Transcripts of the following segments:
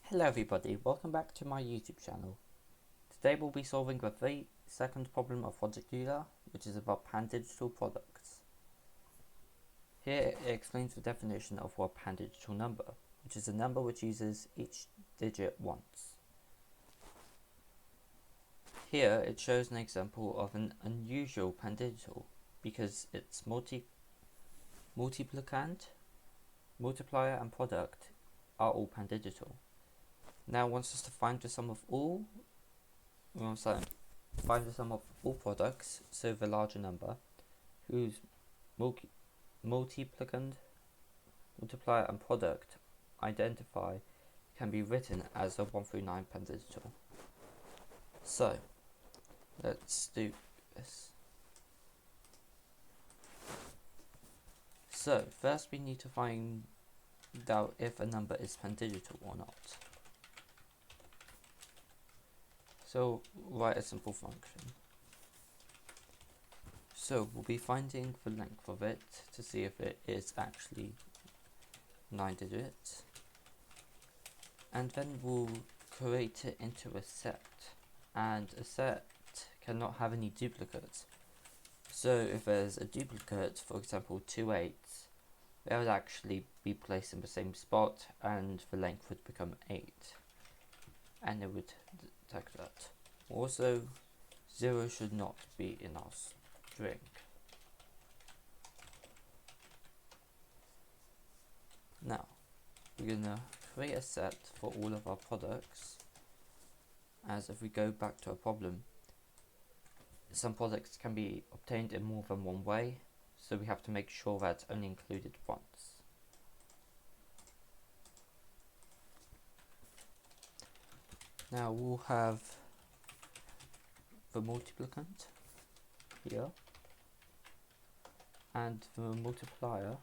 Hello everybody, welcome back to my YouTube channel. Today we'll be solving the second problem of Project Euler, which is about pan-digital products. Here it explains the definition of a pan-digital number, which is a number which uses each digit once. Here it shows an example of an unusual pan-digital because its multiplicand, multiplier and product are all pan-digital. Now it wants us to find the sum of all products, so the larger number, whose multiplicand, multiplier and product identify can be written as a 1 through 9 pan-digital. So let's do this. So first we need to find out if a number is pan-digital or not. So write a simple function. So we'll be finding the length of it to see if it is actually 9 digits. And then we'll create it into a set. And a set cannot have any duplicates. So if there's a duplicate, for example 2 8s, they would actually be placed in the same spot and the length would become 8. And it would detect that. Also, 0 should not be in our string. Now, we're going to create a set for all of our products, as if we go back to a problem, some products can be obtained in more than one way, so we have to make sure that's only included once. Now we'll have the multiplicand here and the multiplier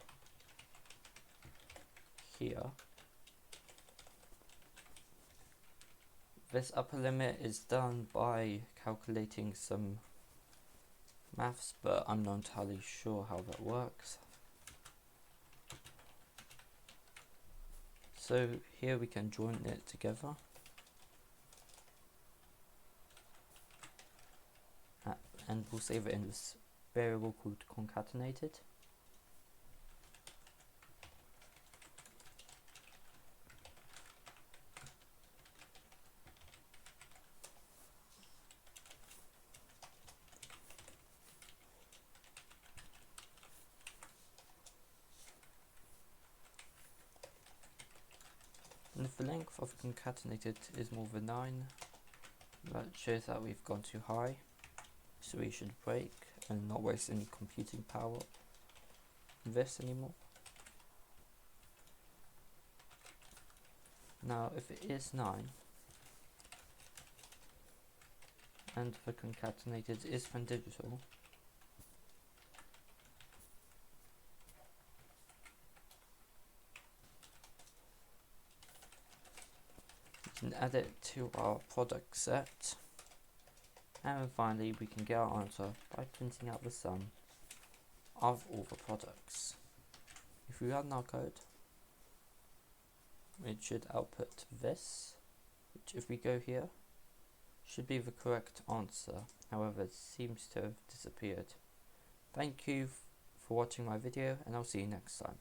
here. This upper limit is done by calculating some maths, but I'm not entirely sure how that works. So here we can join it together. And we'll save it in this variable called concatenated. And if the length of concatenated is more than 9, that shows that we've gone too high. So we should break and not waste any computing power on this anymore. Now if it is 9 and the concatenated is pan-digital, we can add it to our product set. And finally, we can get our answer by printing out the sum of all the products. If we run our code, it should output this, which if we go here, should be the correct answer. However, it seems to have disappeared. Thank you for watching my video, and I'll see you next time.